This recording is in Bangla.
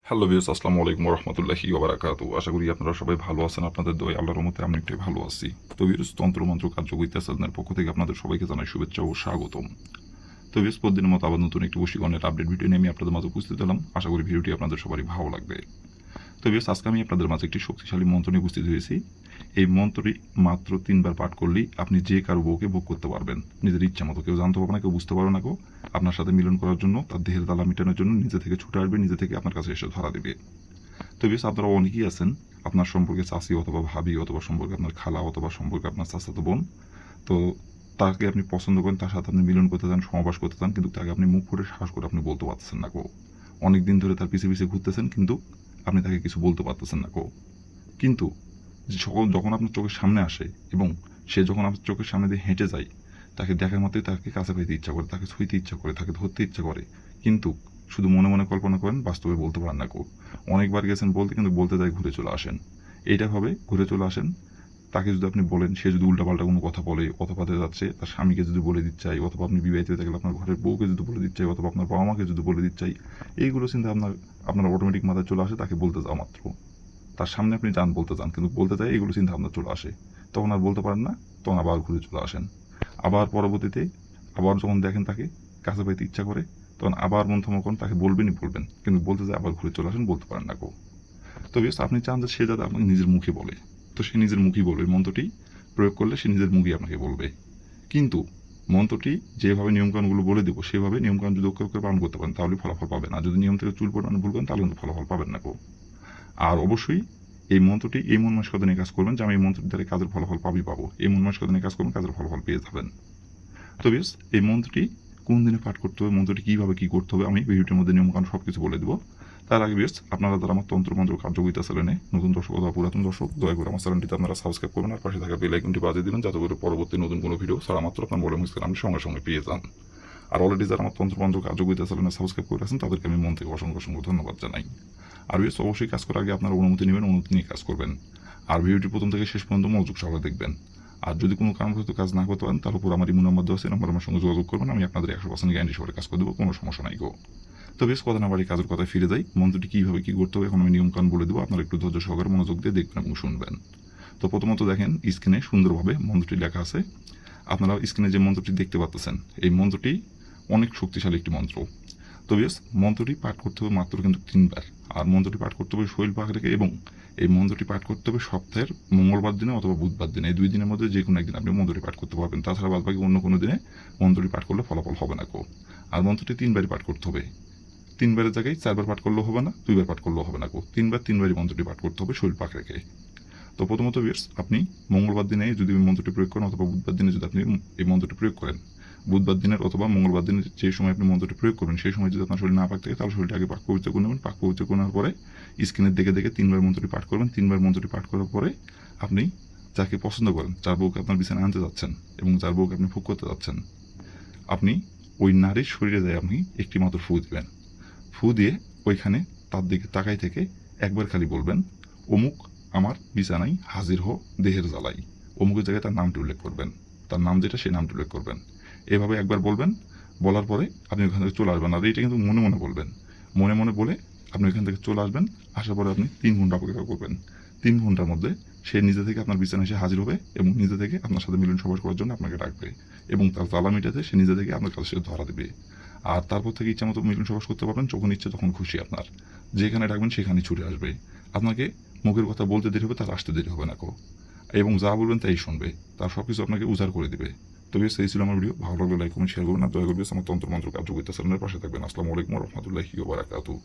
হ্যালো ভিউস, আসসালামু আলাইকুম রহমতুল্লাহি ওবারাকাতু। আশা করি আপনারা সবাই ভালো আছেন। আপনাদের দোয়ায় আল্লাহর রহমতে আমি একটু ভালো আছি। তো ভিউস, তন্ত্রমন্ত্র কার্যকরিতা সাধনার পক্ষ থেকে আপনাদের সবাইকে জানাই শুভেচ্ছা ও স্বাগতম। তো ভিউস, প্রতিদিনের মতো আবার নতুন একটি বশীকরণের আপডেট ভিডিও নিয়ে আমি আপনাদের মাঝে উপস্থিত হলাম। আশা করি ভিডিওটি আপনাদের সবারই ভালো লাগবে। তো ভিউস, আজকে আমি আপনাদের মাঝে একটি শক্তিশালী মন্ত্র নিয়ে উপস্থিত হয়েছি। এই মন্ত্রটি মাত্র 3 বার পাঠ করলেই আপনি যে কারো বউকে ভোগ করতে পারবেন নিজের ইচ্ছা মতো। কেউ জানতে পারবে না, কেউ বুঝতে পারবে না, কেউ আপনার সাথে মিলন করার জন্য, তার দেহের জ্বালা মেটানোর জন্য নিজে থেকে ছুটে আসবে, নিজে থেকে আপনার কাছে এসে ধরা দেবে। তো বেশ, আপনারা অনেকেই আছেন আপনার সম্পর্কে চাচি অথবা ভাবি অথবা সম্পর্কে আপনার খালা অথবা সম্পর্কে আপনার চাচাতো বোন। তো তাকে আপনি পছন্দ করেন, তার সাথে আপনি মিলন করতে চান, সমাবাস করতে চান, কিন্তু তাকে আপনি মুখ করে সাহস করে আপনি বলতে পারতেছেন না। অনেক দিন ধরে তার পিছিয়ে পিছিয়ে ঘুরতেছেন, কিন্তু আপনি তাকে কিছু বলতে পারতেছেন না। কিন্তু যখন আপনার চোখের সামনে আসে এবং সে যখন আপনার চোখের সামনে দিয়ে হেঁটে যায়, তাকে দেখার মাত্রই তাকে কাছে পাইতে ইচ্ছা করে, তাকে ছুঁইতে ইচ্ছা করে, তাকে ধরতে ইচ্ছা করে, কিন্তু শুধু মনে মনে কল্পনা করেন, বাস্তবে বলতে পারেন না। অনেকবার গেছেন বলতে, কিন্তু বলতে যায় ঘুরে চলে আসেন। এইটা ভাবে ঘুরে চলে আসেন। তাকে যদি আপনি বলেন, সে যদি উল্টাপাল্টা কোনো কথা বলে, অথবা যাচ্ছে তার স্বামীকে যদি বলে দিতে চাই, অথবা আপনি বিবাহিত হয়ে থাকলে আপনার ঘরের বউকে যদি বলে দিতে চাই, অথবা আপনার বাবা মাকে যদি বলে দিতে চাই, এইগুলো চিন্তা আপনার অটোমেটিক মাথায় চলে আসে তাকে বলতে যাওয়া মাত্র। তার সামনে আপনি যান বলতে চান, কিন্তু বলতে চাই এগুলো চিন্তা ভাবনা চলে আসে। তখন আর বলতে পারেন না, তখন আবার ঘুরে চলে আসেন। আবার পরবর্তীতে আবার যখন দেখেন তাকে কাছে পাইতে ইচ্ছা করে, তখন আবার মন থমা করেন, তাকে বলবেনই বলবেন, কিন্তু বলতে যায় আবার ঘুরে চলে আসেন, বলতে পারেন না। তো বেশ, আপনি চান যে সে যাতে আপনাকে নিজের মুখে বলে, তো সে নিজের মুখেই বলবে। মন্ত্রটি প্রয়োগ করলে সে নিজের মুখেই আপনাকে বলবে। কিন্তু মন্ত্রটি যেভাবে নিয়মকানুনগুলো বলে দেবো, সেভাবে নিয়মকানুন যদি অক্ষরে অক্ষরে পালন করতে পারেন, তাহলে ফলাফল পাবেন। আর যদি নিয়ম থেকে চুল পরিমাণে ভুল করেন, তাহলে কিন্তু ফলাফল পাবেন না। আর অবশ্যই এই মন্ত্রটি এই মন মানসিকতা নিয়ে কাজ করবেন যে আমি এই মন্ত্রটি দ্বারা কাজের ফলাফল পাবো। এই মন মানসিকতা নিয়ে কাজ করবেন, কাজের ফলাফল পেয়ে যাবেন। তো বেশ, এই মন্ত্রটি কোন দিনে পাঠ করতে হবে, মন্ত্রটি কীভাবে কী করতে হবে, আমি ভিডিওটির মধ্যে নিয়মকানুন সব কিছু বলে দেবো। তার আগে বেশ, আপনারা যারা আমার তন্ত্রমন্ত্র কার্যকরিতা চ্যানেলে নতুন দর্শক অথবা পুরাতন দর্শক, দয়া করে আমার চ্যানেলটিতে আপনারা সাবস্ক্রাইব করবেন আর পাশে থাকা বেল আইকনটি বাজিয়ে দিবেন, যাতে করে পরবর্তী নতুন কোনো ভিডিও ছাড়া মাত্র আপনার বলে মুশকিল আপনি সঙ্গে সঙ্গে পেয়ে যান। আর অলরেডি যারা আমার তন্ত্রমন্ত্র কার্যকরিতা চ্যানেলে সাবস্ক্রাইব করে আছেন, তাদেরকে আমি মন থেকে অসংখ্য অসংখ্য ধন্যবাদ জানাই। আর বেশ, অবশ্যই কাজ করার আগে আপনার অনুমতি নেবেন, অনুমতি নিয়ে কাজ করবেন। আর ভিডিওটি প্রথম থেকে শেষ পর্যন্ত মনোযোগ সহকারে দেখবেন। আর যদি কোনো কারণবশত কাজ না করতে পারেন, তার উপর আমার ইমো নাম্বার দেওয়া আছে, নাম্বার আমার সঙ্গে যোগাযোগ করবেন। আমি আপনাদের 100% গ্যারান্টি সহকারে কাজ করে দেবো, কোনো সমস্যা নাই। তো বেশ, কথা না বাড়ি কাজের কথায় ফিরে যাই। মন্ত্রটি কীভাবে কী করতে হবে এখন আমি নিয়মকানুন বলে দেবো, আপনারা একটু ধৈর্য সহকারে মনোযোগ দিয়ে দেখবেন এবং শুনবেন। তো প্রথমত দেখেন, স্ক্রিনে সুন্দরভাবে মন্ত্রটি লেখা আছে। আপনারা স্ক্রিনে যে মন্ত্রটি দেখতে পাচ্ছেন, এই মন্ত্রটি অনেক শক্তিশালী একটি মন্ত্র। তো বেশ, মন্ত্রটি পাঠ করতে হবে মাত্র কিন্তু 3 বার। আর মন্ত্রটি পাঠ করতে হবে শৈল পাক রেখে, এবং এই মন্ত্রটি পাঠ করতে হবে সপ্তাহের মঙ্গলবার দিনে অথবা বুধবার দিনে। এই 2 দিনের মধ্যে যে কোনো একদিন আপনি মন্ত্রটি পাঠ করতে পারবেন। তাছাড়া বাদবাকি অন্য কোনো দিনে মন্ত্রটি পাঠ করলে ফলাফল হবে না। আর মন্ত্রটি 3বারই পাঠ করতে হবে। 3বারের জায়গায় 4বার পাঠ করলেও হবে না, 2বার পাঠ করলেও হবে না। 3বারই মন্ত্রটি পাঠ করতে হবে শৈল পাক রেখে। তো প্রথমত বেশ, আপনি মঙ্গলবার দিনে যদি মন্ত্রটি প্রয়োগ করেন, অথবা বুধবার দিনে যদি আপনি এই মন্ত্রটি প্রয়োগ করেন, বুধবার দিনের অথবা মঙ্গলবার দিনের যে সময় আপনি মন্ত্রটি প্রয়োগ করবেন, সেই সময় যদি আপনার শরীর না পাক থাকে, তাহলে শরীরটা আগে পাক পবিত্র করে নেবেন। পাক পবিত্র করার পরে স্ক্রিনের দেখে দেখে 3বার মন্ত্রটি পাঠ করবেন। 3বার মন্ত্রটি পাঠ করার পরে আপনি যাকে পছন্দ করেন, যার বউকে আপনার বিছানায় আনতে যাচ্ছেন এবং যার বউকে আপনি ভোগ করতে যাচ্ছেন, আপনি ওই নারীর শরীরে যায় আপনি একটি মাত্র ফু দিবেন। ফু দিয়ে ওইখানে তার দিকে তাকাই থেকে একবার খালি বলবেন, অমুক আমার বিছানায় হাজির হো দেহের জ্বালাই। অমুকের জায়গায় তার নামটি উল্লেখ করবেন, তার নাম যেটা সেই নামটি উল্লেখ করবেন। এভাবে একবার বলবেন, বলার পরে আপনি ওখান থেকে চলে আসবেন। আর এটা কিন্তু মনে মনে বলবেন। মনে মনে বলে আপনি ওইখান থেকে চলে আসবেন। আসার পরে আপনি 3 ঘন্টা অপেক্ষা করবেন। 3 ঘন্টার মধ্যে সে নিজে থেকে আপনার বিছানায় এসে হাজির হবে এবং নিজে থেকে আপনার সাথে মিলন সবাস করার জন্য আপনাকে ডাকবে, এবং তার জ্বালা মিটাতে সে নিজে থেকে আপনার কাছে ধরা দেবে। আর তারপর থেকে ইচ্ছা মতো মিলন সবাস করতে পারবেন, যখন ইচ্ছে তখন খুশি আপনার যেখানে ডাকবেন সেখানেই ছুটে আসবে। আপনাকে মুখের কথা বলতে দেরি হবে, তার আসতে দেরি হবে না। এবং যা বলবেন তাই শুনবে, তার সব কিছু আপনাকে উজাড় করে দিবে। তবে সেই ছিল আমার ভিডিও। ভালো লাগলে লাইক কমেন্ট শেয়ার করবেন, আর দয়া করে আমার তন্ত্রমন্ত্র কার্যকরিতা চ্যানেলের পাশে থাকবেন। আসসালামু আলাইকুম রহমতুল্লাহি ওয়া বারাকাতুহু।